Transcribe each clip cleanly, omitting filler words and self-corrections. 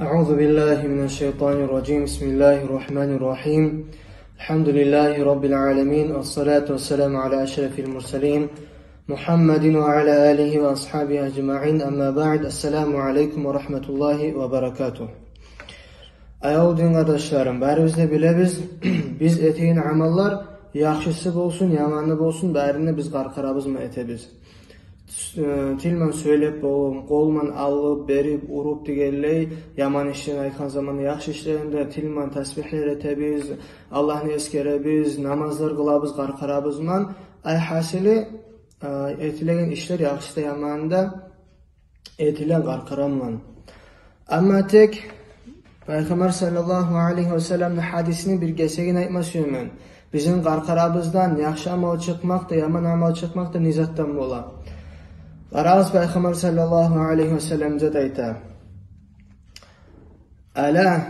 أعوذ بالله من الشيطان الرجيم بسم الله الرحمن الرحيم الحمد لله رب العالمين والصلاة والسلام على أشرف المرسلين محمد وعلى آله وأصحابه أجمعين أما بعد السلام عليكم ورحمة الله وبركاته. Ayol din kardeşlerim, bärimiz de bilebіз, biz eteğin amallar yaxşısı bolsun, yamanlı bolsun, bärini biz qarqarabız mı etebiz. Tilman söylep bolum, kolman alıp, berip, urup digelley, yaman işlerini aytkan zamanı yaxşı işlerinde tilman tasbihler etebiz, Allah'ını eskerebiz, namazlar kılabız, qarqarabızman. Ay hasili etilen işler yaxşıda yamanında etilen qarqaramman. Amma tek Peygamber sallallahu aleyhi ve sellem'in hadisini bir gesegin aytmasıyım. Bizim qarqarabızdan yaxşı amal çıkmak da yaman amal çıkmak da nizattan bola. Qarağız Peygamber sallallahu aleyhi ve sellem'de ayta. Ala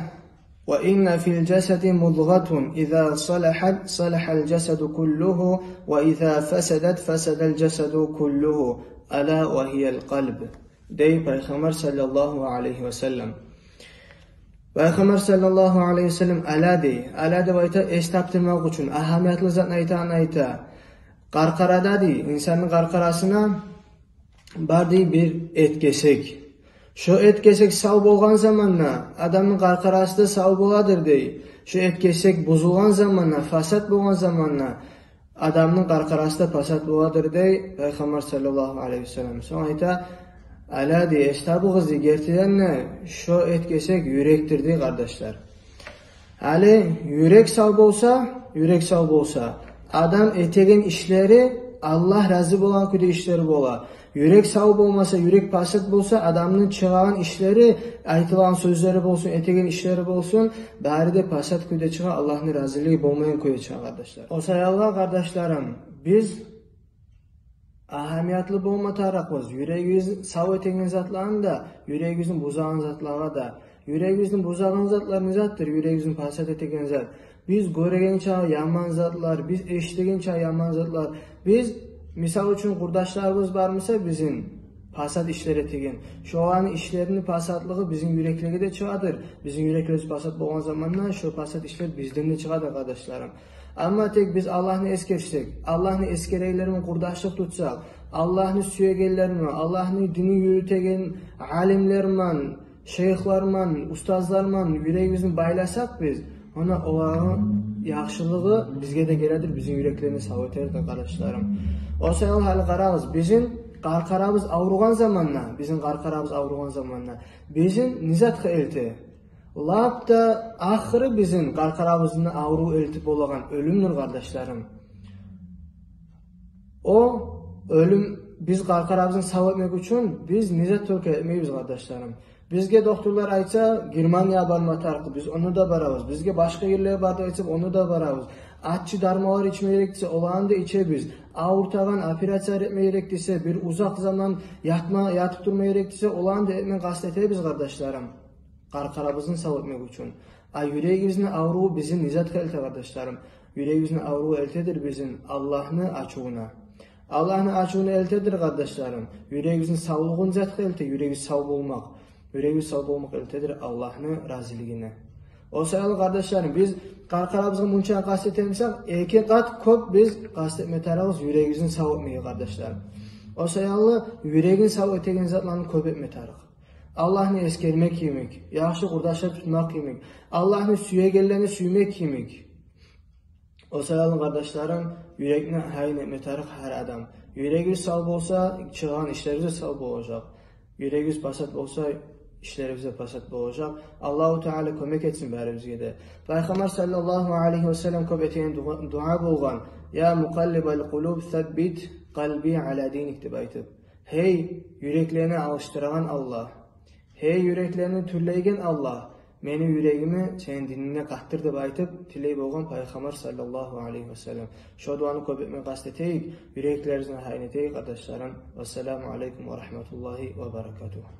ve inna fil cesedi mudgatun iza salahat salahal cesedu kulluhu ve iza fesedet fesedel cesedu kulluhu ala ve hiyel kalb. Dey Peygamber sallallahu aleyhi ve sellem. Peygamber sallallahu aleyhi ve sellem ala dey. Ala deb ayta estaptirmak üçün ahamiyatlı zatni ayta. Qarqarada dey, insanın qarqarasına bar dey bir et kesek. Şu et kesek sağ bolgan zamanla adamın qarqarası da sağ boladır dey. Şu et kesek bozulgan zamanla, fasat bolgan zamanla adamın qarqarası da fasat boladır dey Peygamber sallallahu aleyhi ve sellem. Sonra ayta ala dey, estabığız dey, gerçekten ne? Şu et kesek yürektir dey kardeşler. Hali yürek sağ bolsa, adam etegin işleri Allah razı bolan küde işleri bola. Yürek sağ bolmasa, yürek pasat bolsa, adamın çıgan işleri, aytılan sözleri bolsun, etegin işleri bolsun, bari de pasat küde çıga, Allah'ın razılığı bolmayan küde çıga kardeşler. O sayalga kardeşlerim, biz ahamiyatlı bolma tarafız. Yüreğimizin sağ etegin zatlarını da, yüreğimizin buzağın zatlarına da. Yüreğimizin buzağın zatları nizattır, yüreğimizin pasat etegin zat. Biz göregen çağı yaman zatlar, biz eşitegen çağı yaman zatlar. Biz misal üçün kurdaşlarımız varmısa bizim pasat işler etegin. Şu an işlerinin pasatlığı bizim yürekleri de çıkadır. Bizim yüreklerimiz pasat boğan zamanla şu pasat işler bizden de çıkadır kardeşlerim. Ama tek biz Allah'ını eskersek, Allah'ını eskereylerimi kurdaşlık tutsak, Allah'ını süyegellerimi, Allah'ını dini yürütegen alimlerman, şeyhlarman, ustazlarman yüreğimizi baylasak biz, ona olanın yaxşılığı bizge de geledir, bizim yüreklerini sağ eterdir kardeşlerim. O sayıl hali qarağız, bizim qarqarabız avruğan zamanla, bizim nizat elti. Lap da ahırı bizim qarqarabızın avruğu elti bolagan ölümdür kardeşlerim. O ölüm biz qarqarabızın sağ etmek için biz nizat törk etmeyiz kardeşlerim. Bizge doktorlar aytsa Germaniya barma tarqı, biz onu da barabız. Bizge başka yerlere barda aytsa onu da barabız. Atçı darmalar içme gerekdiyse olanı da içebiz. Ağırtağın operatsiya etme gerekdiyse, bir uzak zaman yatıp durma gerekdiyse olanı da etmen kastetebiz kardeşlerim. Qarqarabızın sağ etmek için. Yüreğimizin avruğu bizim nizat kalite kardeşlerim. Yüreğimizin avruğu eltedir bizim Allah'ını açığına. Allah'ını açığını eltedir kardeşlerim. Yüreğimizin sağlığın zat kalite, yüreğimiz sağ olmak. Yüreğimiz sağ olmak eltedir Allah'ın razılığına. O sayılı kardeşlerim, biz qarqarabızga muncha qastetemisak, iki kat köp biz qastetme tarafız yüreğimizin sağ etmeyi kardeşlerim. O sayılı yüreğin sağ etegen zatlarını köp etme tarafı. Allah'ını eskermek yemek, yaxşı kurdaşlar tutmak yemek, Allah'ını süyegellerini suymak yemek. O sayılı kardeşlerim, yüreğine hayin etme tarafı her adam. Yüreğimiz sağ olsa, çıkan işlerimiz sağ olacak. Yüreğimiz pasat olsa, işlerimize pasat olacak. Allahu Teala kömek etsin bärimizge de. Peygamber sallallahu aleyhi ve sellem köp etegen dua bolgan. Ya mukallibal kulub sabbit qalbi ala dinik deb aytib. Hey yüreklerini alıştıran Allah. Hey yüreklerini türleygen Allah. Meni yüreğimi senin dinine qattır deb aytib tiley bolgan Peygamber sallallahu aleyhi ve sellem. Şu duanı köp etmeye qasteteyik. Yüreklerinizden hayn eteyik kardeşlerim. Vesselamu aleykum ve rahmetullahi ve berekatuhu.